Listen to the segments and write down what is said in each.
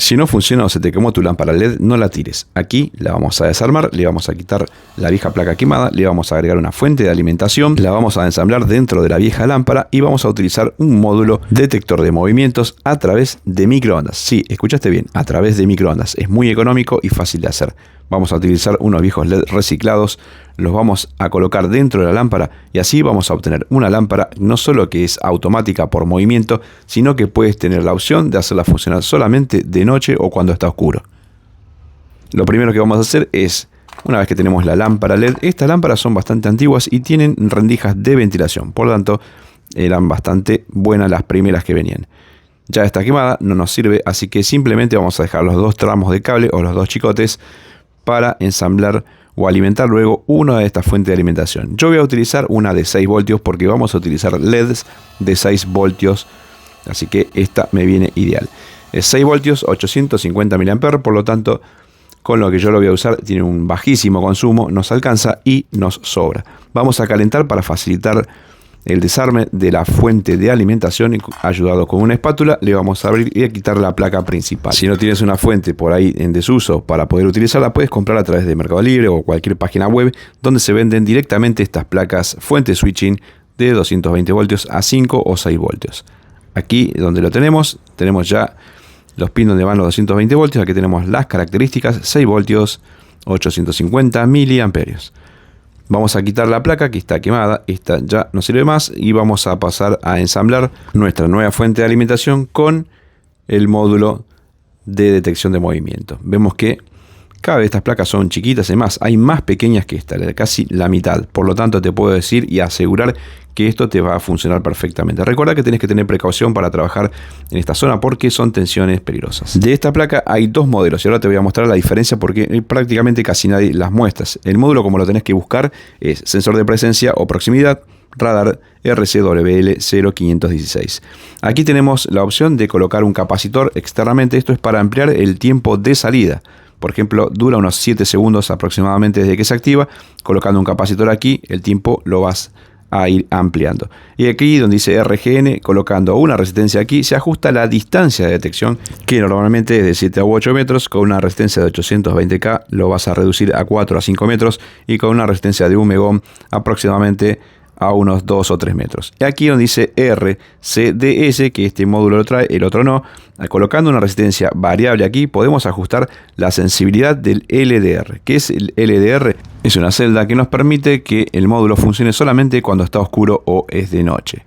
Si no funciona o se te quemó tu lámpara LED, no la tires. Aquí la vamos a desarmar, le vamos a quitar la vieja placa quemada, le vamos a agregar una fuente de alimentación, la vamos a ensamblar dentro de la vieja lámpara y vamos a utilizar un módulo detector de movimientos a través de microondas. Sí, escuchaste bien, a través de microondas. Es muy económico y fácil de hacer. Vamos a utilizar unos viejos LED reciclados, los vamos a colocar dentro de la lámpara y así vamos a obtener una lámpara no solo que es automática por movimiento, sino que puedes tener la opción de hacerla funcionar solamente de noche o cuando está oscuro. Lo primero que vamos a hacer es, una vez que tenemos la lámpara LED, estas lámparas son bastante antiguas y tienen rendijas de ventilación, por lo tanto eran bastante buenas las primeras que venían. Ya está quemada, no nos sirve, así que simplemente vamos a dejar los dos tramos de cable o los dos chicotes para ensamblar o alimentar luego una de estas fuentes de alimentación. Yo voy a utilizar una de 6 voltios porque vamos a utilizar LEDs de 6 voltios, así que esta me viene ideal. Es 6 voltios, 850 mAh, por lo tanto, con lo que yo lo voy a usar, tiene un bajísimo consumo, nos alcanza y nos sobra. Vamos a calentar para facilitar el desarme de la fuente de alimentación. Ayudado con una espátula, le vamos a abrir y a quitar la placa principal. Si no tienes una fuente por ahí en desuso para poder utilizarla, puedes comprar a través de Mercado Libre o cualquier página web donde se venden directamente estas placas fuente switching de 220 voltios a 5 o 6 voltios. Aquí donde lo tenemos ya los pins donde van los 220 voltios. Aquí tenemos las características: 6 voltios, 850 miliamperios. Vamos a quitar la placa que está quemada, esta ya no sirve más, y vamos a pasar a ensamblar nuestra nueva fuente de alimentación con el módulo de detección de movimiento. Vemos que cada vez estas placas son chiquitas, además hay más pequeñas que esta, casi la mitad. Por lo tanto, te puedo decir y asegurar que esto te va a funcionar perfectamente. Recuerda que tenés que tener precaución para trabajar en esta zona porque son tensiones peligrosas. De esta placa hay dos modelos y ahora te voy a mostrar la diferencia porque prácticamente casi nadie las muestra. El módulo, como lo tenés que buscar, es sensor de presencia o proximidad, radar RCWL 0516. Aquí tenemos la opción de colocar un capacitor externamente. Esto es para ampliar el tiempo de salida. Por ejemplo, dura unos 7 segundos aproximadamente desde que se activa. Colocando un capacitor aquí, el tiempo lo vas a ir ampliando. Y aquí donde dice RGN, colocando una resistencia aquí, se ajusta la distancia de detección, que normalmente es de 7 a 8 metros. Con una resistencia de 820K lo vas a reducir a 4 a 5 metros. Y con una resistencia de 1 megahm aproximadamente a unos 2 o 3 metros. Y aquí donde dice RCDS, que este módulo lo trae, el otro no. Colocando una resistencia variable aquí, podemos ajustar la sensibilidad del LDR. ¿Qué es el LDR? Es una celda que nos permite que el módulo funcione solamente cuando está oscuro o es de noche.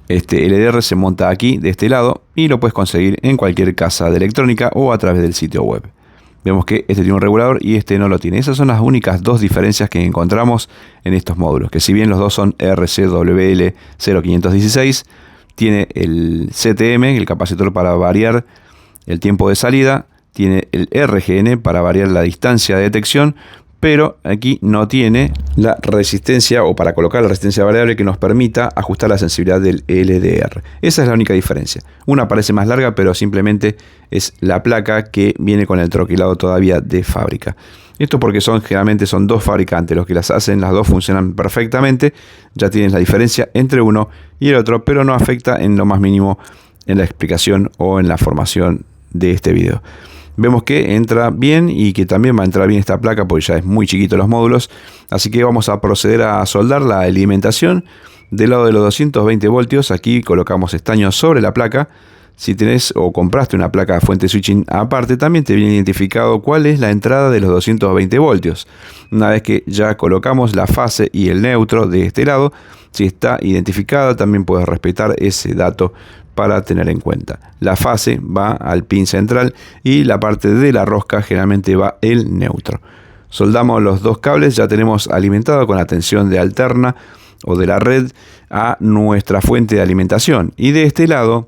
Este LDR se monta aquí, de este lado, y lo puedes conseguir en cualquier casa de electrónica o a través del sitio web. Vemos que este tiene un regulador y este no lo tiene. Esas son las únicas dos diferencias que encontramos en estos módulos. Que si bien los dos son RCWL 0516, tiene el CTM, el capacitor para variar el tiempo de salida. Tiene el RGN para variar la distancia de detección. Pero aquí no tiene la resistencia, o para colocar la resistencia variable que nos permita ajustar la sensibilidad del LDR. Esa es la única diferencia. Una parece más larga, pero simplemente es la placa que viene con el troquelado todavía de fábrica. Esto porque generalmente son dos fabricantes los que las hacen, las dos funcionan perfectamente. Ya tienes la diferencia entre uno y el otro, pero no afecta en lo más mínimo en la explicación o en la formación de este video. Vemos que entra bien y que también va a entrar bien esta placa porque ya es muy chiquito los módulos. Así que vamos a proceder a soldar la alimentación. Del lado de los 220 voltios, aquí colocamos estaño sobre la placa. Si tenés o compraste una placa de fuente switching aparte, también te viene identificado cuál es la entrada de los 220 voltios. Una vez que ya colocamos la fase y el neutro de este lado, si está identificada, también puedes respetar ese dato para tener en cuenta. La fase va al pin central y la parte de la rosca generalmente va el neutro. Soldamos los dos cables, ya tenemos alimentado con la tensión de alterna o de la red a nuestra fuente de alimentación. Y de este lado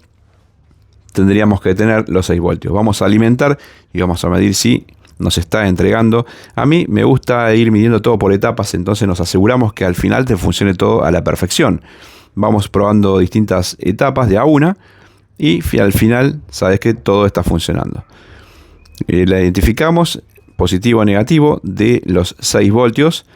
tendríamos que tener los 6 voltios. Vamos a alimentar y vamos a medir si nos está entregando. A mí me gusta ir midiendo todo por etapas, entonces nos aseguramos que al final te funcione todo a la perfección. Vamos probando distintas etapas de a una y al final sabes que todo está funcionando. La identificamos positivo o negativo de los 6 voltios.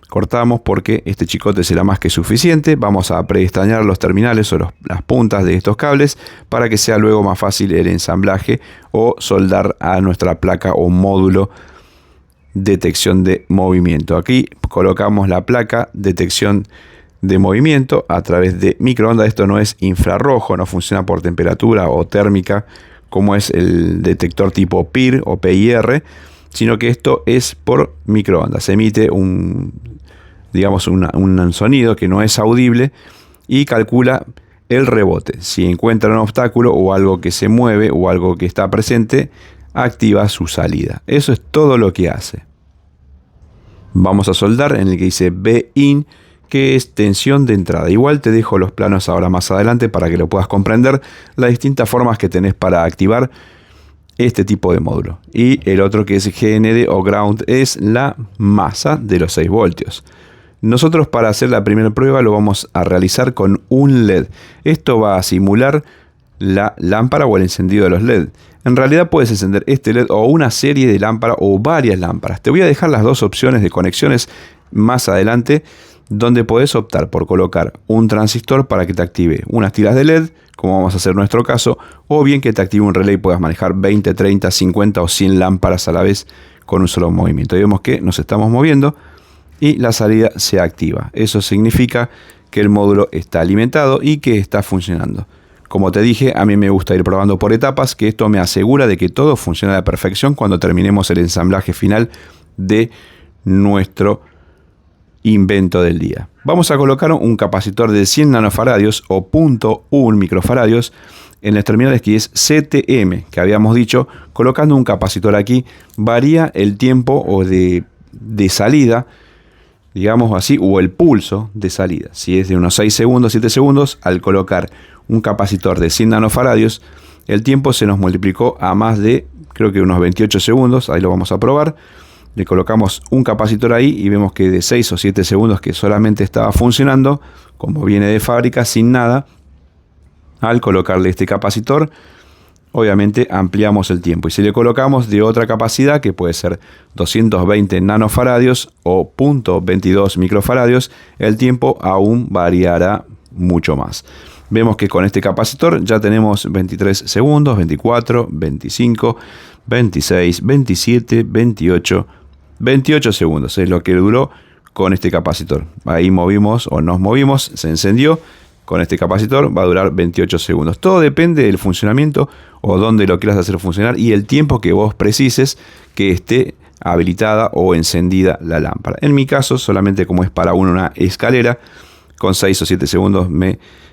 cortamos porque este chicote será más que suficiente. Vamos a preestañar los terminales o las puntas de estos cables para que sea luego más fácil el ensamblaje o soldar a nuestra placa o módulo detección de movimiento. Aquí colocamos la placa detección de movimiento a través de microondas. Esto no es infrarrojo, no funciona por temperatura o térmica como es el detector tipo PIR o PIR, sino que esto es por microondas. Se emite un sonido que no es audible y calcula el rebote. Si encuentra un obstáculo o algo que se mueve o algo que está presente, activa su salida. Eso es todo lo que hace. Vamos a soldar en el que dice B-IN, que es tensión de entrada. Igual te dejo los planos ahora más adelante para que lo puedas comprender, las distintas formas que tenés para activar este tipo de módulo. Y el otro, que es GND o ground, es la masa de los 6 voltios. Nosotros, para hacer la primera prueba, lo vamos a realizar con un LED. Esto va a simular la lámpara o el encendido de los LED. En realidad puedes encender este LED o una serie de lámparas o varias lámparas. Te voy a dejar las dos opciones de conexiones más adelante, donde podés optar por colocar un transistor para que te active unas tiras de LED, como vamos a hacer en nuestro caso, o bien que te active un relé y puedas manejar 20, 30, 50 o 100 lámparas a la vez con un solo movimiento. Y vemos que nos estamos moviendo y la salida se activa. Eso significa que el módulo está alimentado y que está funcionando. Como te dije, a mí me gusta ir probando por etapas, que esto me asegura de que todo funciona a la perfección cuando terminemos el ensamblaje final de nuestro invento del día. Vamos a colocar un capacitor de 100 nanofaradios o 0.1 microfaradios en las terminales que es CTM, que habíamos dicho. Colocando un capacitor aquí varía el tiempo o de salida, digamos así, o el pulso de salida. Si es de unos 6 segundos, 7 segundos, al colocar un capacitor de 100 nanofaradios, el tiempo se nos multiplicó a más de, creo que unos 28 segundos. Ahí lo vamos a probar. Le colocamos un capacitor ahí y vemos que de 6 o 7 segundos que solamente estaba funcionando, como viene de fábrica, sin nada, al colocarle este capacitor, obviamente ampliamos el tiempo. Y si le colocamos de otra capacidad, que puede ser 220 nanofaradios o 0.22 microfaradios, el tiempo aún variará mucho más. Vemos que con este capacitor ya tenemos 23 segundos, 24, 25, 26, 27, 28 segundos. Es lo que duró con este capacitor. Ahí movimos o nos movimos, se encendió. Con este capacitor va a durar 28 segundos. Todo depende del funcionamiento o dónde lo quieras hacer funcionar y el tiempo que vos precises que esté habilitada o encendida la lámpara. En mi caso, solamente como es para una escalera, con 6 o 7 segundos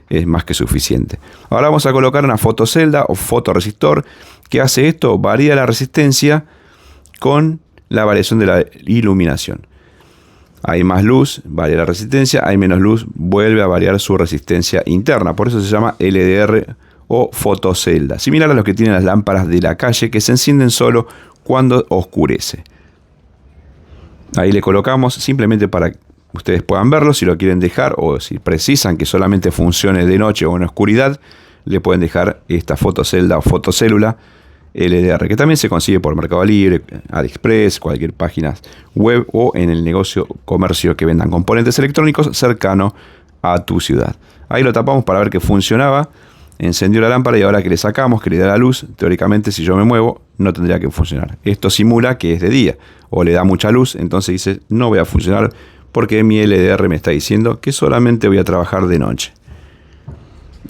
es más que suficiente. Ahora vamos a colocar una fotocelda o fotoresistor que hace esto, varía la resistencia con la variación de la iluminación. Hay más luz, varía la resistencia, hay menos luz, vuelve a variar su resistencia interna. Por eso se llama LDR o fotocelda, similar a los que tienen las lámparas de la calle, que se encienden solo cuando oscurece. Ahí le colocamos simplemente para que ustedes puedan verlo. Si lo quieren dejar o si precisan que solamente funcione de noche o en oscuridad, le pueden dejar esta fotocelda o fotocélula LDR, que también se consigue por Mercado Libre, AliExpress, cualquier página web o en el comercio que vendan componentes electrónicos cercano a tu ciudad. Ahí lo tapamos para ver que funcionaba, encendió la lámpara y ahora que le sacamos, que le da la luz, teóricamente si yo me muevo no tendría que funcionar. Esto simula que es de día o le da mucha luz, entonces dice no voy a funcionar porque mi LDR me está diciendo que solamente voy a trabajar de noche.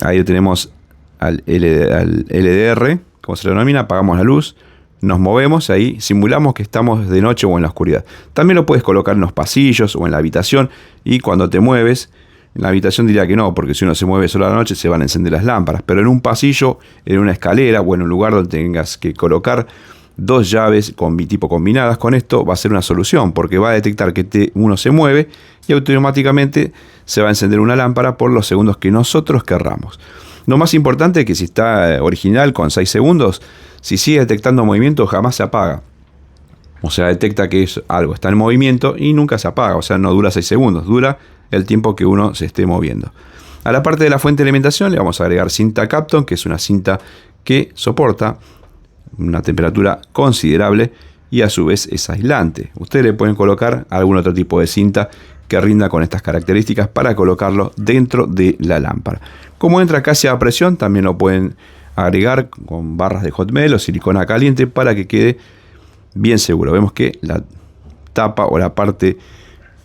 Ahí tenemos al LDR, como se lo denomina, apagamos la luz, nos movemos, ahí simulamos que estamos de noche o en la oscuridad. También lo puedes colocar en los pasillos o en la habitación y cuando te mueves, en la habitación diría que no, porque si uno se mueve solo a la noche se van a encender las lámparas, pero en un pasillo, en una escalera o en un lugar donde tengas que colocar dos llaves tipo combinadas, con esto va a ser una solución, porque va a detectar que uno se mueve y automáticamente se va a encender una lámpara por los segundos que nosotros querramos. Lo más importante es que si está original con 6 segundos, si sigue detectando movimiento jamás se apaga. O sea, detecta que algo está en movimiento y nunca se apaga. O sea, no dura 6 segundos, dura el tiempo que uno se esté moviendo. A la parte de la fuente de alimentación le vamos a agregar cinta Kapton, que es una cinta que soporta una temperatura considerable y a su vez es aislante. Ustedes le pueden colocar algún otro tipo de cinta que rinda con estas características para colocarlo dentro de la lámpara. Como entra casi a presión, también lo pueden agregar con barras de hot melt o silicona caliente para que quede bien seguro. Vemos que la tapa o la parte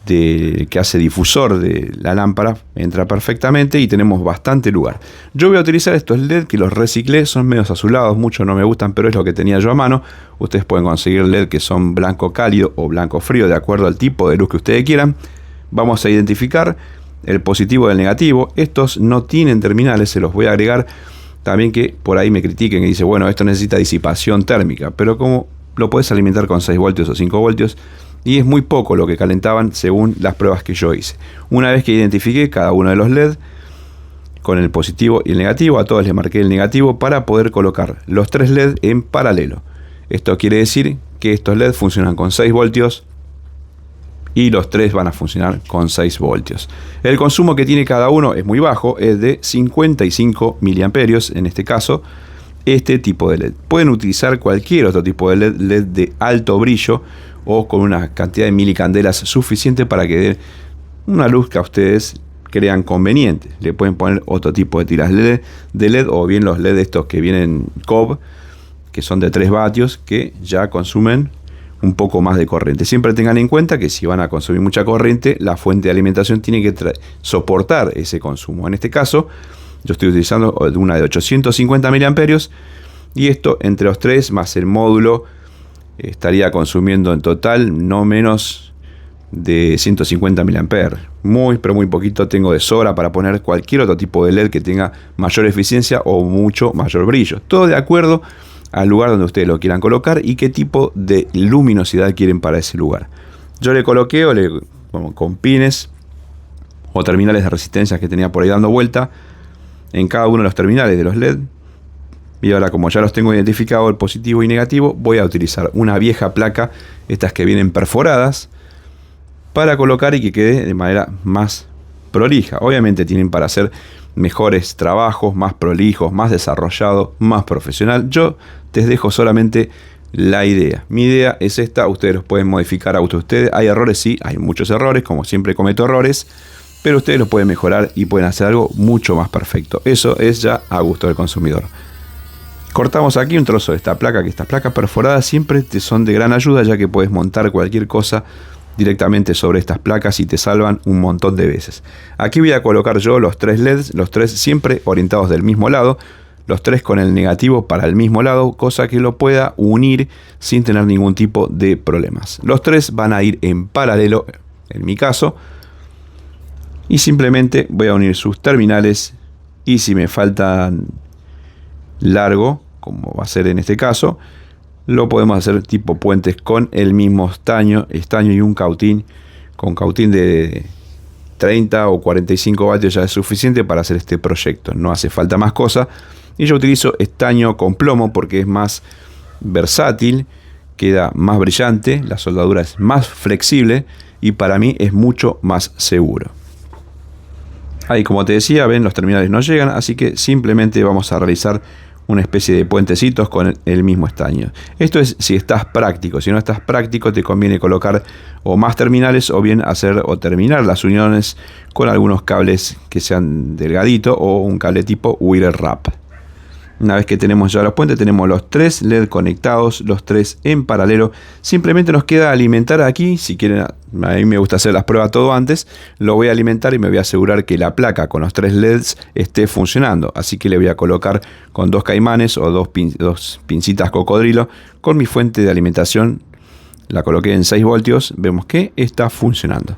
que hace difusor de la lámpara entra perfectamente y tenemos bastante lugar. Yo voy a utilizar estos LED que los reciclé, son medios azulados, muchos no me gustan, pero es lo que tenía yo a mano. Ustedes pueden conseguir LED que son blanco cálido o blanco frío de acuerdo al tipo de luz que ustedes quieran. Vamos a identificar el positivo del negativo. Estos no tienen terminales, se los voy a agregar. También que por ahí me critiquen y dicen, bueno, esto necesita disipación térmica, pero como lo puedes alimentar con 6 voltios o 5 voltios y es muy poco lo que calentaban según las pruebas que yo hice. Una vez que identifiqué cada uno de los LED con el positivo y el negativo, a todos les marqué el negativo para poder colocar los 3 LED en paralelo. Esto quiere decir que estos LED funcionan con 6 voltios y los 3 van a funcionar con 6 voltios. El consumo que tiene cada uno es muy bajo, es de 55 miliamperios en este caso, este tipo de LED. Pueden utilizar cualquier otro tipo de LED, LED de alto brillo o con una cantidad de milicandelas suficiente para que dé una luz que a ustedes crean conveniente. Le pueden poner otro tipo de tiras de LED o bien los LED estos que vienen COB, que son de 3 vatios, que ya consumen un poco más de corriente. Siempre tengan en cuenta que si van a consumir mucha corriente, la fuente de alimentación tiene que soportar ese consumo. En este caso, yo estoy utilizando una de 850 miliamperios y esto entre los 3 más el módulo estaría consumiendo en total no menos de 150 miliamperios. Muy, pero muy poquito tengo de sobra para poner cualquier otro tipo de LED que tenga mayor eficiencia o mucho mayor brillo. Todo de acuerdo al lugar donde ustedes lo quieran colocar y qué tipo de luminosidad quieren para ese lugar. Yo le coloqué con pines o terminales de resistencia que tenía por ahí dando vuelta en cada uno de los terminales de los LED. Y ahora, como ya los tengo identificado el positivo y negativo, voy a utilizar una vieja placa, estas que vienen perforadas, para colocar y que quede de manera más prolija. Obviamente tienen para hacer mejores trabajos, más prolijos, más desarrollado, más profesional. Yo les dejo solamente la idea. Mi idea es esta, ustedes los pueden modificar a gusto de ustedes. Hay errores, sí, hay muchos errores, como siempre cometo errores, pero ustedes los pueden mejorar y pueden hacer algo mucho más perfecto. Eso es ya a gusto del consumidor. Cortamos aquí un trozo de esta placa, que estas placas perforadas siempre te son de gran ayuda, ya que puedes montar cualquier cosa directamente sobre estas placas y te salvan un montón de veces. Aquí voy a colocar yo los 3 LEDs, los 3 siempre orientados del mismo lado, los 3 con el negativo para el mismo lado, cosa que lo pueda unir sin tener ningún tipo de problemas. Los 3 van a ir en paralelo, en mi caso, y simplemente voy a unir sus terminales y si me faltan largo, como va a ser en este caso, lo podemos hacer tipo puentes con el mismo estaño y un cautín. Con cautín de 30 o 45 vatios ya es suficiente para hacer este proyecto, no hace falta más cosa. Y yo utilizo estaño con plomo porque es más versátil, queda más brillante, la soldadura es más flexible y para mí es mucho más seguro. Ahí, como te decía, ven, los terminales no llegan, así que simplemente vamos a realizar una especie de puentecitos con el mismo estaño. Esto es si estás práctico. Si no estás práctico, te conviene colocar o más terminales o bien hacer o terminar las uniones con algunos cables que sean delgaditos o un cable tipo wire wrap. Una vez que tenemos ya los puentes, tenemos los 3 LED conectados, los 3 en paralelo. Simplemente nos queda alimentar aquí. Si quieren, a mí me gusta hacer las pruebas todo antes. Lo voy a alimentar y me voy a asegurar que la placa con los 3 LEDs esté funcionando. Así que le voy a colocar con 2 caimanes o dos pincitas cocodrilo con mi fuente de alimentación. La coloqué en 6 voltios. Vemos que está funcionando.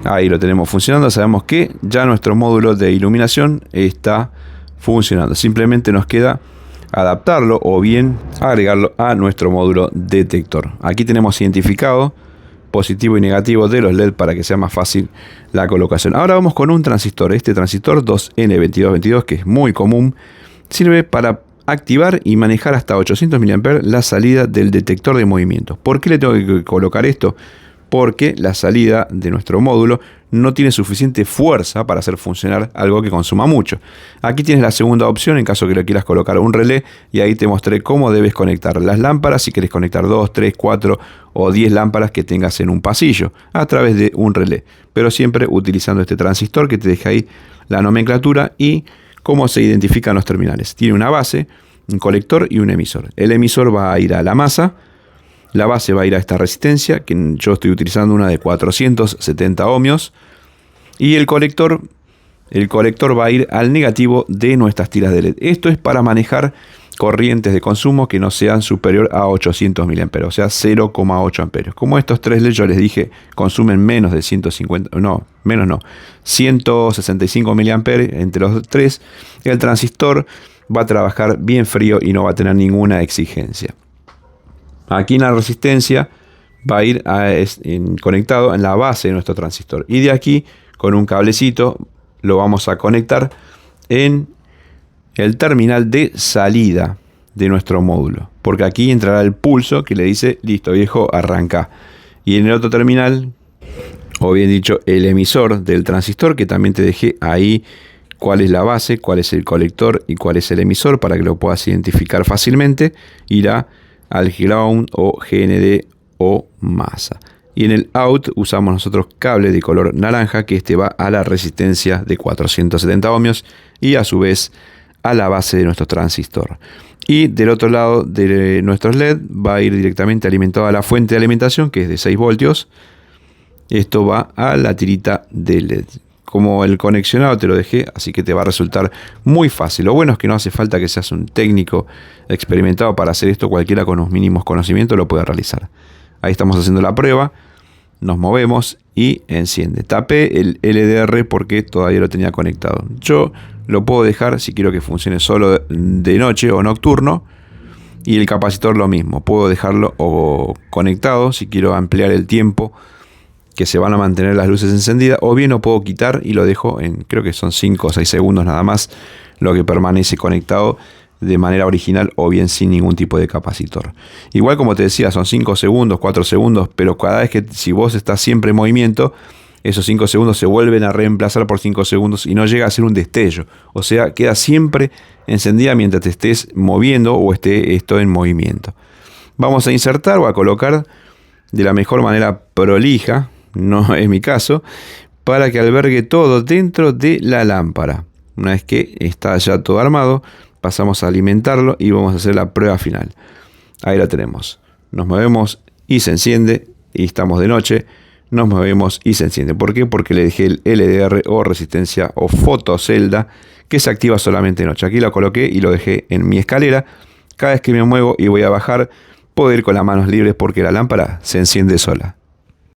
Ahí lo tenemos funcionando. Sabemos que ya nuestro módulo de iluminación está funcionando. Simplemente nos queda adaptarlo o bien agregarlo a nuestro módulo detector. Aquí tenemos identificado positivo y negativo de los LED para que sea más fácil la colocación. Ahora vamos con un transistor. Este transistor 2N2222, que es muy común, sirve para activar y manejar hasta 800 mA la salida del detector de movimiento. ¿Por qué le tengo que colocar esto? porque la salida de nuestro módulo no tiene suficiente fuerza para hacer funcionar algo que consuma mucho. Aquí tienes la segunda opción en caso que le quieras colocar un relé, y ahí te mostré cómo debes conectar las lámparas si quieres conectar 2, 3, 4 o 10 lámparas que tengas en un pasillo a través de un relé, pero siempre utilizando este transistor que te deja ahí la nomenclatura y cómo se identifican los terminales. Tiene una base, un colector y un emisor. El emisor va a ir a la masa, la base va a ir a esta resistencia, que yo estoy utilizando una de 470 ohmios, y el colector va a ir al negativo de nuestras tiras de LED. Esto es para manejar corrientes de consumo que no sean superior a 800 mA, o sea 0,8 amperios. Como estos tres LEDs, yo les dije, consumen menos de 165 mA entre los tres, el transistor va a trabajar bien frío y no va a tener ninguna exigencia. Aquí en la resistencia va a ir conectado en la base de nuestro transistor, y de aquí con un cablecito lo vamos a conectar en el terminal de salida de nuestro módulo, porque aquí entrará el pulso que le dice listo viejo, arranca. Y en el otro terminal, o bien dicho el emisor del transistor, que también te dejé ahí cuál es la base, cuál es el colector y cuál es el emisor para que lo puedas identificar fácilmente, irá al ground o GND o masa. Y en el out usamos nosotros cable de color naranja, que este va a la resistencia de 470 ohmios y a su vez a la base de nuestro transistor. Y del otro lado de nuestros LED va a ir directamente alimentado a la fuente de alimentación, que es de 6 voltios. Esto va a la tirita de LED. Como el conexionado te lo dejé, así que te va a resultar muy fácil. Lo bueno es que no hace falta que seas un técnico experimentado para hacer esto. Cualquiera con los mínimos conocimientos lo puede realizar. Ahí estamos haciendo la prueba. Nos movemos y enciende. Tapé el LDR porque todavía lo tenía conectado. Yo lo puedo dejar si quiero que funcione solo de noche o nocturno. Y el capacitor lo mismo. Puedo dejarlo conectado si quiero ampliar el tiempo que se van a mantener las luces encendidas, o bien lo puedo quitar y lo dejo en, creo que son 5 o 6 segundos nada más, lo que permanece conectado de manera original, o bien sin ningún tipo de capacitor. Igual, como te decía, son 5 segundos, 4 segundos, pero cada vez que, si vos estás siempre en movimiento, esos 5 segundos se vuelven a reemplazar por 5 segundos y no llega a ser un destello. O sea, queda siempre encendida mientras te estés moviendo o esté esto en movimiento. Vamos a insertar o a colocar de la mejor manera prolija, no es mi caso, para que albergue todo dentro de la lámpara. Una vez que está ya todo armado, pasamos a alimentarlo y vamos a hacer la prueba final. Ahí la tenemos. Nos movemos y se enciende, y estamos de noche. Nos movemos y se enciende. ¿Por qué? Porque le dejé el LDR o resistencia o fotocelda, que se activa solamente de noche. Aquí lo coloqué y lo dejé en mi escalera. Cada vez que me muevo y voy a bajar, puedo ir con las manos libres porque la lámpara se enciende sola.